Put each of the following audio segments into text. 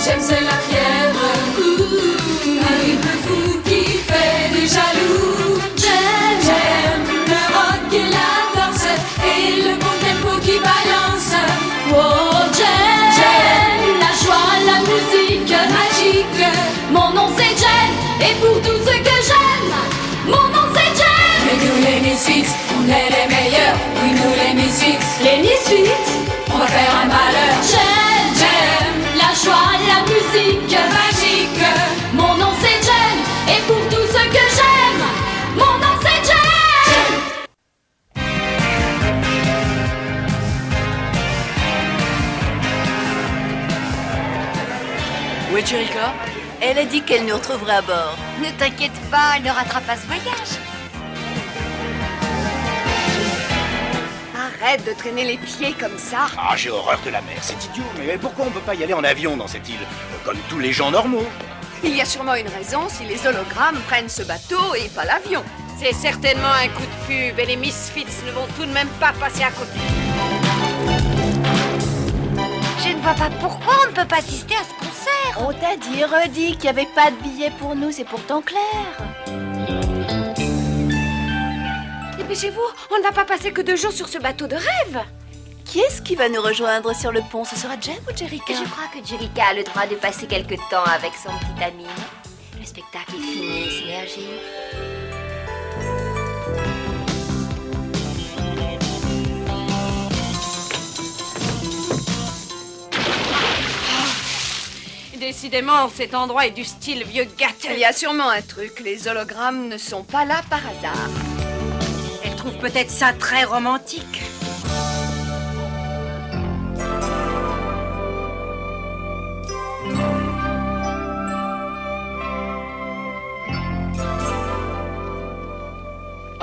J'aime c'est la fièvre, un rythme fou qui fait des jaloux. J'aime le rock et la danse et le bon tempo qui balance. Oh, j'aime la joie, la musique magique. Mon nom c'est Jen et pour tout ce que j'aime, mon nom c'est Jen. Mais nous les Misfits, on est les meilleurs. Oui, nous les Misfits, on va faire un malheur. J'aime la joie, la musique magique. Mon nom c'est Jen et pour tout ce que j'aime, mon nom c'est Jen. Où est Jerrica? Elle a dit qu'elle nous retrouverait à bord. Ne t'inquiète pas, elle ne ratera pas ce voyage. Arrête de traîner les pieds comme ça. Ah, j'ai horreur de la mer, c'est idiot. Mais pourquoi on peut pas y aller en avion dans cette île? Comme tous les gens normaux. Il y a sûrement une raison si les hologrammes prennent ce bateau et pas l'avion. C'est certainement un coup de pub et les Misfits ne vont tout de même pas passer à côté. Je ne vois pas pourquoi on ne peut pas assister à ce concert. On t'a dit, redit qu'il n'y avait pas de billets pour nous, c'est pourtant clair. Dépêchez-vous, on ne va pas passer que 2 jours sur ce bateau de rêve. Qui est-ce qui va nous rejoindre sur le pont? Ce sera Jen ou Jerrica? Je crois que Jerrica a le droit de passer quelque temps avec son petit ami. Le spectacle est fini, Synergie. Décidément, cet endroit est du style vieux gâteux. Il y a sûrement un truc, les hologrammes ne sont pas là par hasard. Elle trouve peut-être ça très romantique.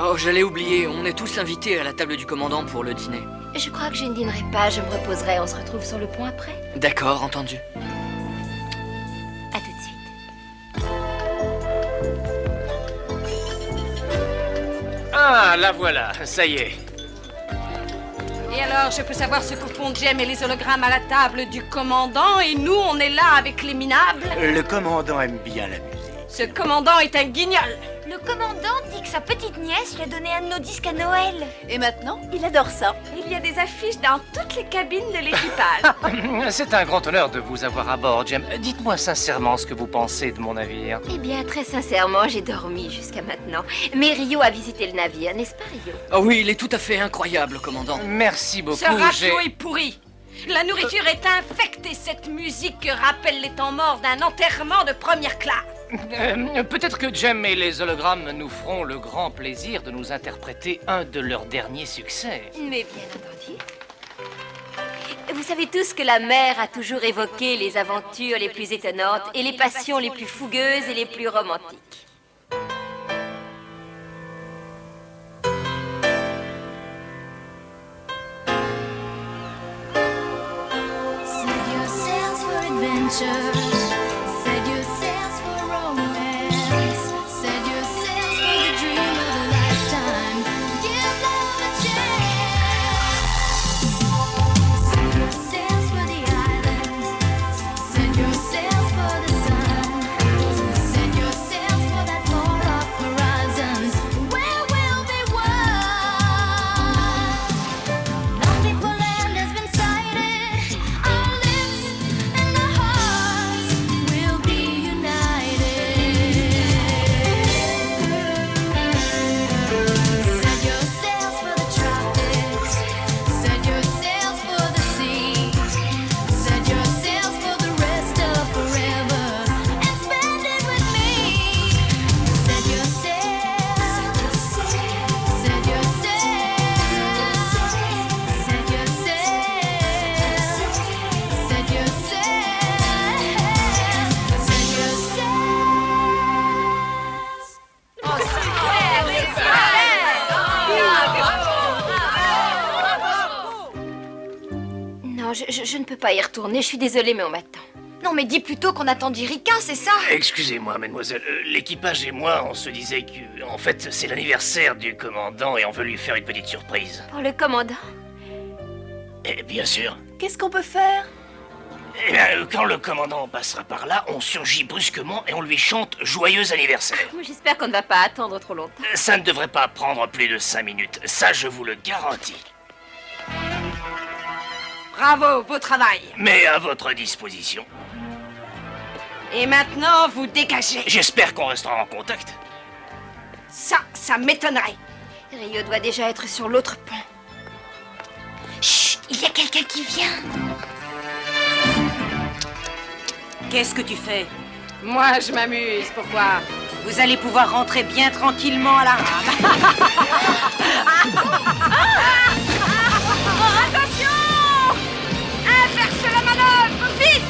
Oh, j'allais oublier, on est tous invités à la table du commandant pour le dîner. Je crois que je ne dînerai pas, je me reposerai. On se retrouve sur le pont après. D'accord, entendu. À tout de suite. Ah, la voilà, ça y est. Et alors, je peux savoir ce que font Jem et les hologrammes à la table du commandant et nous, on est là avec les minables. Le commandant aime bien la musique. Ce commandant est un guignol. Le commandant dit que sa petite nièce lui a donné un de nos disques à Noël. Et maintenant, il adore ça. Il y a des affiches dans toutes les cabines de l'équipage. C'est un grand honneur de vous avoir à bord, Jem. Dites-moi sincèrement ce que vous pensez de mon navire. Eh bien, très sincèrement, j'ai dormi jusqu'à maintenant. Mais Rio a visité le navire, n'est-ce pas, Rio? Oh oui, il est tout à fait incroyable, commandant. Merci beaucoup, Ce ratio est pourri. La nourriture est infecte et cette musique rappelle les temps morts d'un enterrement de première classe. Peut-être que Jem et les hologrammes nous feront le grand plaisir de nous interpréter un de leurs derniers succès. Mais bien entendu. Vous savez tous que la mer a toujours évoqué les aventures les plus étonnantes et les passions les plus fougueuses et les plus romantiques. Set your sails for adventure. Set your sails for romance. Set your sails for the dream of a lifetime. Give love a chance. Set your sails for the islands. Set your sails for the sun. Set your sails for that far off horizon where we'll be one. Long before land has been sighted, our lips and our hearts will be united. Set your sails for the tropics. Set your sails for the seas. Set your sails for the rest of forever and spend it with me. Set your sails. Set your sails. Set your sails. Set your sails. Set your sails. Non, je ne peux pas y retourner, je suis désolée, mais on m'attend. Non, mais dis plutôt qu'on attend Jerrica, c'est ça? Excusez-moi, mademoiselle. L'équipage et moi, on se disait que, en fait, c'est l'anniversaire du commandant et on veut lui faire une petite surprise. Pour le commandant? Et bien sûr. Qu'est-ce qu'on peut faire? Eh bien, quand le commandant passera par là, on surgit brusquement et on lui chante « Joyeux anniversaire J'espère qu'on ne va pas attendre trop longtemps. ». Ça ne devrait pas prendre plus de 5 minutes, ça je vous le garantis. Bravo, beau travail. Mais à votre disposition. Et maintenant, vous dégagez. J'espère qu'on restera en contact. Ça m'étonnerait. Rio doit déjà être sur l'autre pont. Chut, il y a quelqu'un qui vient. Qu'est-ce que tu fais? Moi, je m'amuse. Pourquoi? Vous allez pouvoir rentrer bien tranquillement à la rame. Attention! Inverse la manœuvre, vite!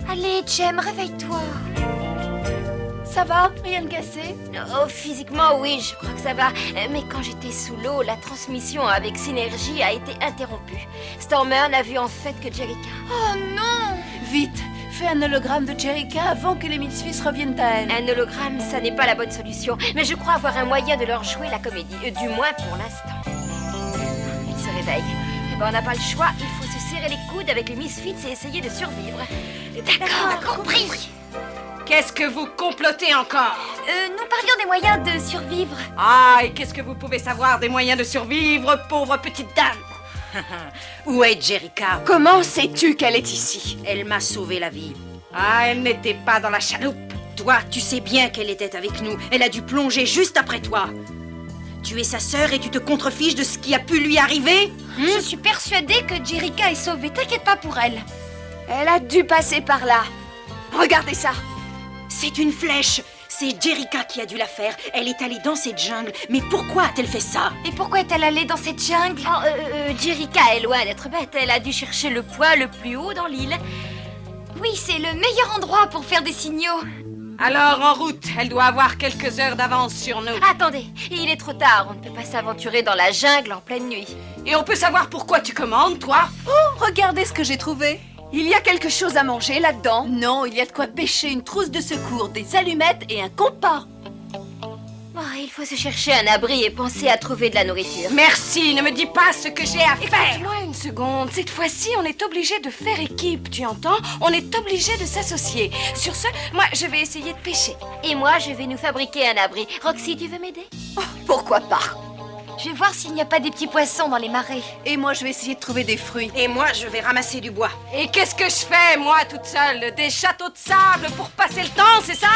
Allez, Jem, réveille-toi. Ça va? Rien de cassé? Oh, physiquement, oui, je crois que ça va. Mais quand j'étais sous l'eau, la transmission avec Synergie a été interrompue. Stormer n'a vu en fait que Jerrica. Oh non! Vite, fais un hologramme de Jerrica avant que les Misfits reviennent à elle. Un hologramme, ça n'est pas la bonne solution. Mais je crois avoir un moyen de leur jouer la comédie. Du moins pour l'instant. Ils se réveillent. Eh ben, on n'a pas le choix. Il faut se serrer les coudes avec les Misfits et essayer de survivre. D'accord, compris. Qu'est-ce que vous complotez encore? Nous parlions des moyens de survivre. Ah, et qu'est-ce que vous pouvez savoir des moyens de survivre, pauvre petite dame? Où est Jerrica? Comment sais-tu qu'elle est ici? Elle m'a sauvé la vie. Ah, elle n'était pas dans la chaloupe. Toi, tu sais bien qu'elle était avec nous. Elle a dû plonger juste après toi. Tu es sa sœur et tu te contrefiches de ce qui a pu lui arriver? Je suis persuadée que Jerrica est sauvée. T'inquiète pas pour elle. Elle a dû passer par là. Regardez ça. C'est une flèche. C'est Jerrica qui a dû la faire. Elle est allée dans cette jungle. Mais pourquoi a-t-elle fait ça? Et pourquoi est-elle allée dans cette jungle? Jerrica est loin d'être bête. Elle a dû chercher le point le plus haut dans l'île. Oui, c'est le meilleur endroit pour faire des signaux. Alors, en route, elle doit avoir quelques heures d'avance sur nous. Attendez, il est trop tard. On ne peut pas s'aventurer dans la jungle en pleine nuit. Et on peut savoir pourquoi tu commandes, toi? Oh, regardez ce que j'ai trouvé. Il y a quelque chose à manger là-dedans? Non, il y a de quoi pêcher, une trousse de secours, des allumettes et un compas. Oh, il faut se chercher un abri et penser à trouver de la nourriture. Merci, ne me dis pas ce que j'ai à faire. Écoute-moi une seconde. Cette fois-ci, on est obligé de faire équipe, tu entends? On est obligé de s'associer. Sur ce, moi, je vais essayer de pêcher. Et moi, je vais nous fabriquer un abri. Roxy, tu veux m'aider? Pourquoi pas? Je vais voir s'il n'y a pas des petits poissons dans les marais. Et moi, je vais essayer de trouver des fruits. Et moi, je vais ramasser du bois. Et qu'est-ce que je fais, moi, toute seule? Des châteaux de sable pour passer le temps, c'est ça?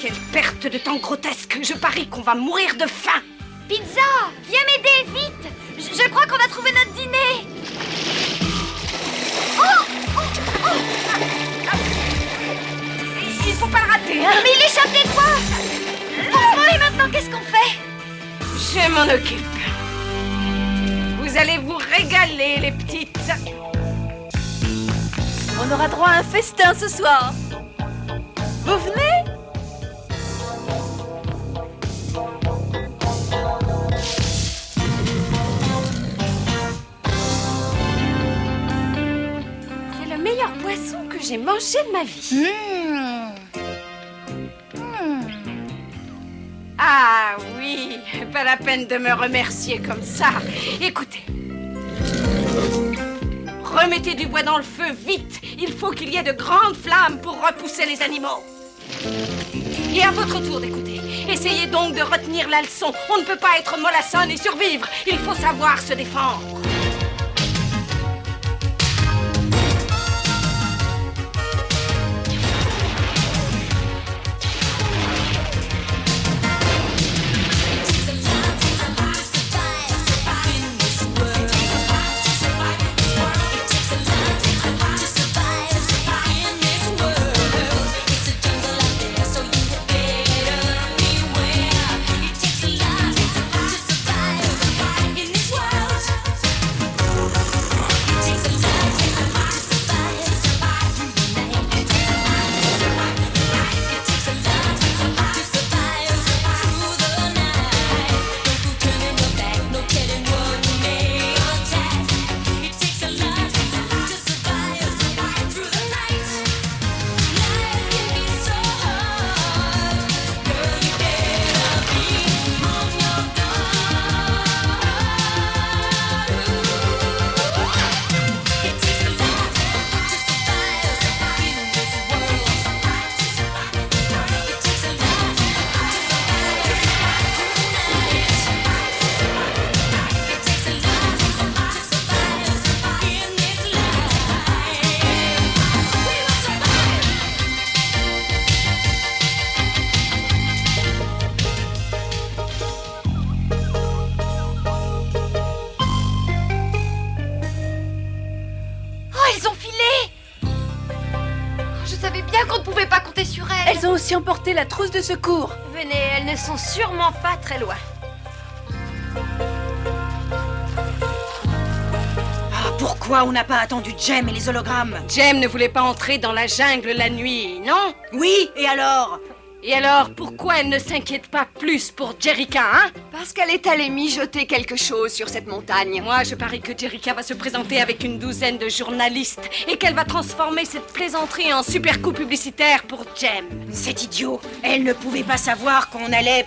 Quelle perte de temps grotesque! Je parie qu'on va mourir de faim! Pizza, viens m'aider, vite! Je crois qu'on a trouvé notre dîner! Il faut pas le rater, hein? Mais il échappe des doigts! Oh, et maintenant, qu'est-ce qu'on fait? Je m'en occupe. Vous allez vous régaler, les petites. On aura droit à un festin ce soir. Vous venez? C'est le meilleur poisson que j'ai mangé de ma vie. Ah oui, pas la peine de me remercier comme ça. Écoutez. Remettez du bois dans le feu, vite. Il faut qu'il y ait de grandes flammes pour repousser les animaux. Et à votre tour d'écouter. Essayez donc de retenir la leçon. On ne peut pas être mollassonne et survivre. Il faut savoir se défendre. Elles ont aussi emporté la trousse de secours. Venez, elles ne sont sûrement pas très loin. Ah, pourquoi on n'a pas attendu Jem et les hologrammes? Jem ne voulait pas entrer dans la jungle la nuit, non? Oui, et alors? Et alors, pourquoi elle ne s'inquiète pas plus pour Jerrica, hein? Parce qu'elle est allée mijoter quelque chose sur cette montagne. Moi, je parie que Jerrica va se présenter avec une douzaine de journalistes et qu'elle va transformer cette plaisanterie en super coup publicitaire pour Jem. C'est idiot. Elle ne pouvait pas savoir qu'on allait...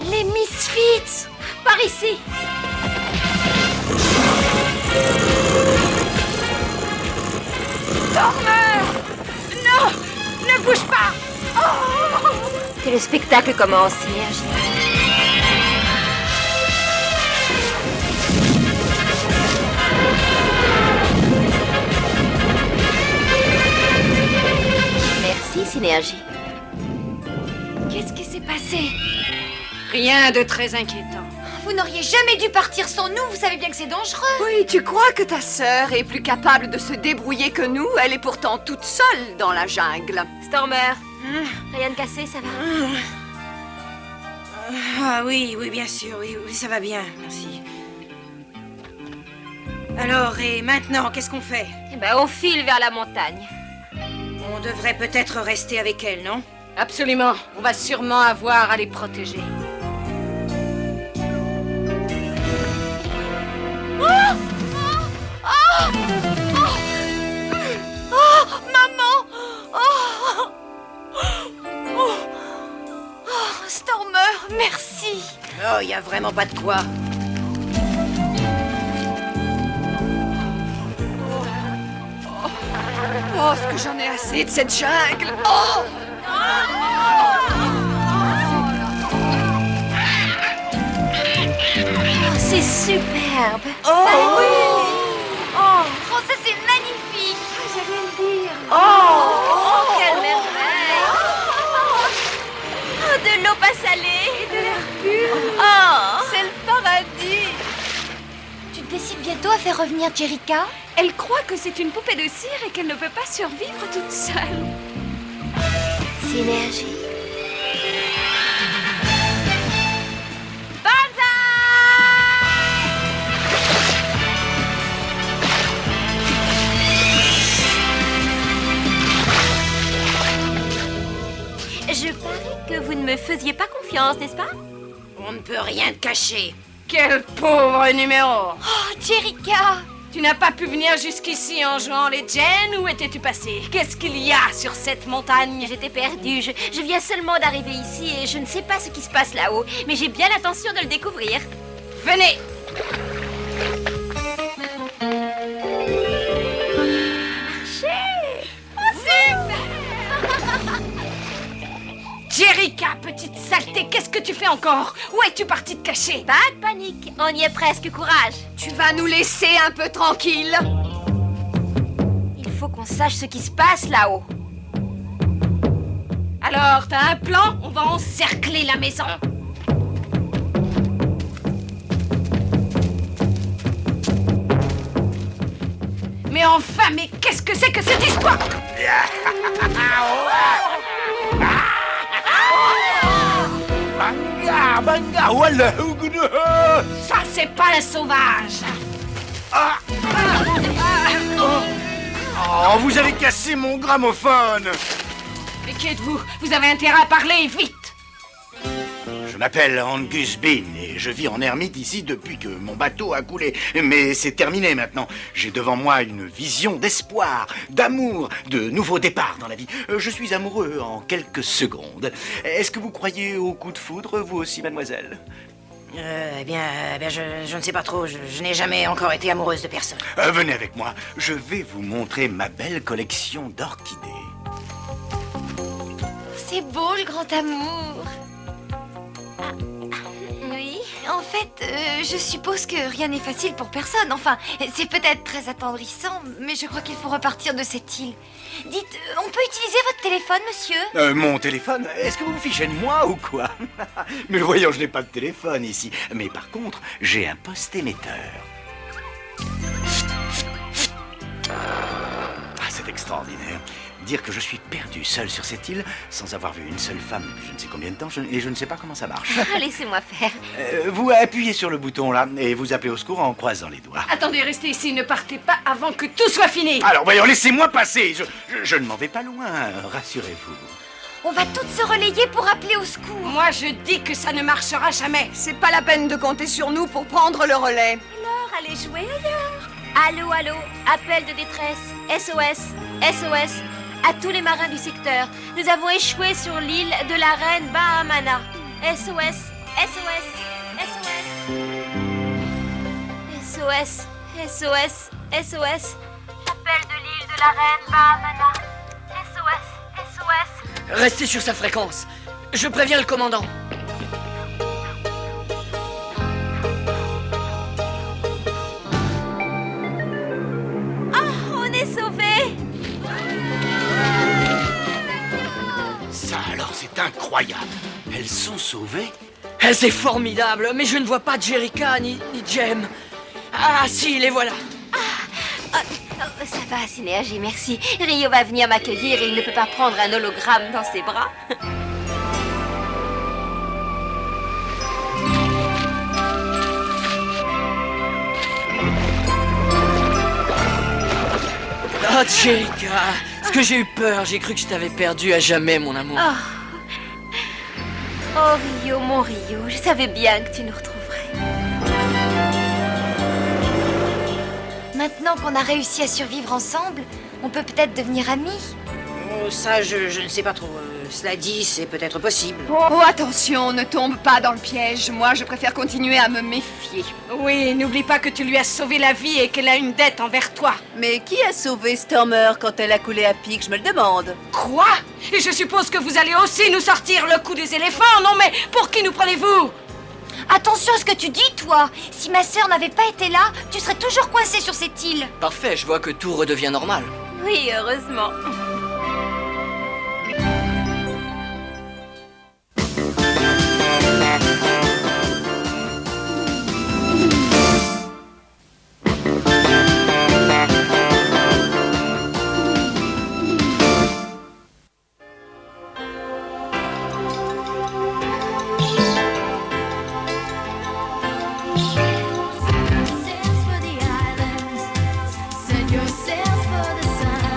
Les Misfits! Par ici! Stormer! Non! Ne bouge pas! Oh! Que le spectacle commence, Synergie. Merci, Synergie. Qu'est-ce qui s'est passé? Rien de très inquiétant. Vous n'auriez jamais dû partir sans nous, vous savez bien que c'est dangereux. Oui, tu crois que ta sœur est plus capable de se débrouiller que nous? Elle est pourtant toute seule dans la jungle. Stormer, rien de cassé, ça va? Ah oui, bien sûr, oui, ça va bien, merci. Alors, et maintenant, qu'est-ce qu'on fait? Eh ben, on file vers la montagne. On devrait peut-être rester avec elle, non? Absolument. On va sûrement avoir à les protéger. Maman! Stormer, merci! Oh, y a vraiment pas de quoi. Oh, ce que j'en ai assez de cette jungle! Oh! C'est superbe. Oh, oui! Oh, ça c'est magnifique. J'allais le dire. Oh, quelle merveille. Oh, de l'eau pas salée. Et de l'air pur. Oh, C'est le paradis! tu te décides bientôt à faire revenir Jerrica? Elle croit que c'est une poupée de cire et qu'elle ne peut pas survivre toute seule. Synergie. Je parie que vous ne me faisiez pas confiance, n'est-ce pas? On ne peut rien te cacher. Quel pauvre numéro! Oh, Jerrica! Tu n'as pas pu venir jusqu'ici en jouant les Jen? Où étais-tu passé? Qu'est-ce qu'il y a sur cette montagne? J'étais perdue. Je viens seulement d'arriver ici et je ne sais pas ce qui se passe là-haut. Mais j'ai bien l'intention de le découvrir. Venez! Jerica, petite saleté, qu'est-ce que tu fais encore? Où es-tu partie te cacher? Pas de panique, on y est presque, courage. Tu vas nous laisser un peu tranquille? Il faut qu'on sache ce qui se passe là-haut. Alors, t'as un plan? On va encercler la maison. Mais enfin, mais qu'est-ce que c'est que cette histoire? Banga, banga, walla, ougoudou. Ça, c'est pas un sauvage. Oh, vous avez cassé mon gramophone. Mais qui êtes-vous? Vous avez intérêt à parler, vite. Je m'appelle Angus Bean et je vis en ermite ici depuis que mon bateau a coulé. Mais c'est terminé maintenant. J'ai devant moi une vision d'espoir, d'amour, de nouveau départ dans la vie. Je suis amoureux en quelques secondes. Est-ce que vous croyez au coup de foudre, vous aussi, mademoiselle? Eh bien, je ne sais pas trop. Je n'ai jamais encore été amoureuse de personne. Venez avec moi. Je vais vous montrer ma belle collection d'orchidées. C'est beau le grand amour. Oui, en fait, je suppose que rien n'est facile pour personne. Enfin, c'est peut-être très attendrissant, mais je crois qu'il faut repartir de cette île. Dites, on peut utiliser votre téléphone, monsieur? Mon téléphone? Est-ce que vous vous fichez de moi ou quoi? Mais voyons, je n'ai pas de téléphone ici. Mais par contre, j'ai un poste émetteur. Ah, c'est extraordinaire. Dire que je suis perdu seul sur cette île, sans avoir vu une seule femme depuis je ne sais combien de temps, et je ne sais pas comment ça marche. Laissez-moi faire. Vous appuyez sur le bouton là, et vous appelez au secours en croisant les doigts. Attendez, restez ici, ne partez pas avant que tout soit fini. Alors voyons, laissez-moi passer. Je ne m'en vais pas loin, rassurez-vous. On va toutes se relayer pour appeler au secours. Moi, je dis que ça ne marchera jamais. C'est pas la peine de compter sur nous pour prendre le relais. Alors, allez jouer ailleurs. Allô, allô, appel de détresse, SOS, SOS. À tous les marins du secteur, nous avons échoué sur l'île de la reine Bahamana. SOS, SOS, SOS. SOS, SOS, SOS. Appel de l'île de la reine Bahamana. SOS, SOS. Restez sur sa fréquence. Je préviens le commandant. Oh, on est sauvés. Ça alors, c'est incroyable. Elles sont sauvées? C'est formidable, mais je ne vois pas Jerica ni Jem. Ah si, les voilà. Ça va, Synergie, merci. Rio va venir m'accueillir et il ne peut pas prendre un hologramme dans ses bras. Oh, Jerica, est-ce que j'ai eu peur? J'ai cru que je t'avais perdu à jamais, mon amour. Oh, Rio, mon Rio, je savais bien que tu nous retrouverais. Maintenant qu'on a réussi à survivre ensemble, on peut peut-être devenir amis. Oh, ça, je ne sais pas trop. Cela dit, c'est peut-être possible. Oh, attention, ne tombe pas dans le piège. Moi, je préfère continuer à me méfier. Oui, n'oublie pas que tu lui as sauvé la vie et qu'elle a une dette envers toi. Mais qui a sauvé Stormer quand elle a coulé à pic, je me le demande. Quoi? Et je suppose que vous allez aussi nous sortir le coup des éléphants, non mais pour qui nous prenez-vous? Attention à ce que tu dis, toi. Si ma sœur n'avait pas été là, tu serais toujours coincé sur cette île. Parfait, je vois que tout redevient normal. Oui, heureusement. Sails for the islands, set yoursails for the sun.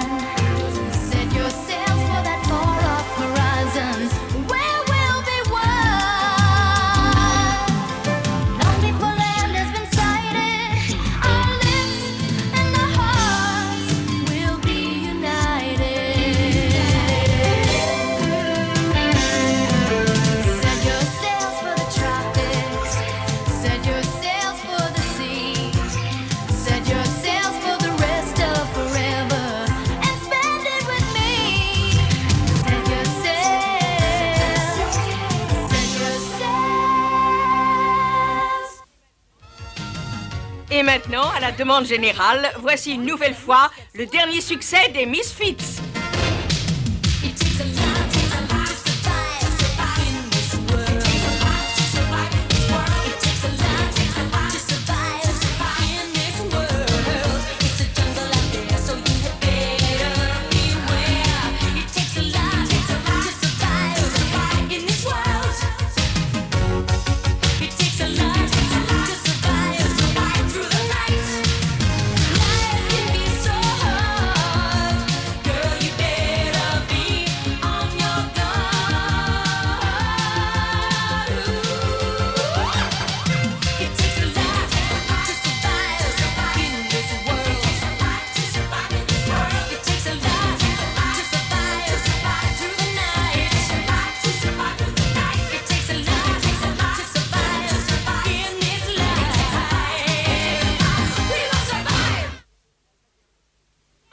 Et maintenant, à la demande générale, voici une nouvelle fois le dernier succès des Misfits.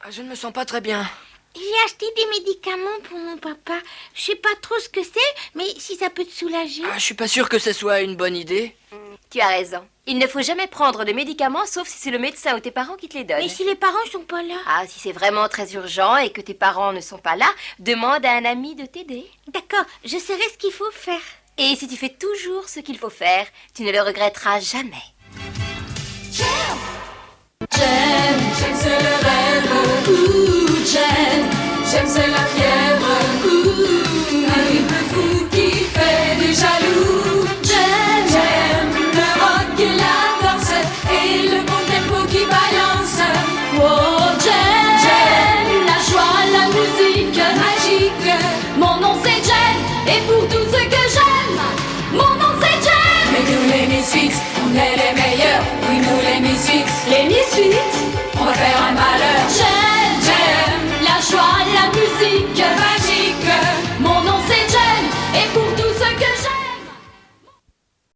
Je ne me sens pas très bien. J'ai acheté des médicaments pour mon papa. Je sais pas trop ce que c'est, mais si ça peut te soulager. Je suis pas sûr que ce soit une bonne idée. Tu as raison. Il ne faut jamais prendre de médicaments sauf si c'est le médecin ou tes parents qui te les donnent. Mais si les parents sont pas là? Ah, si c'est vraiment très urgent et que tes parents ne sont pas là, demande à un ami de t'aider. D'accord, je saurai ce qu'il faut faire. Et si tu fais toujours ce qu'il faut faire, tu ne le regretteras jamais. J'aime, c'est le rêve, ouh, j'aime, c'est la fièvre, ouh, un rythme fou qui fait des jaloux. J'aime, le rock et la danse, et le bon tempo qui balance. Oh, j'aime, la joie, la musique magique. Mon nom c'est Jen, et pour tout ce que j'aime, mon nom c'est Jen. Mais nous les Misfits, on est les meilleurs, oui nous les Misfits. Les Misfits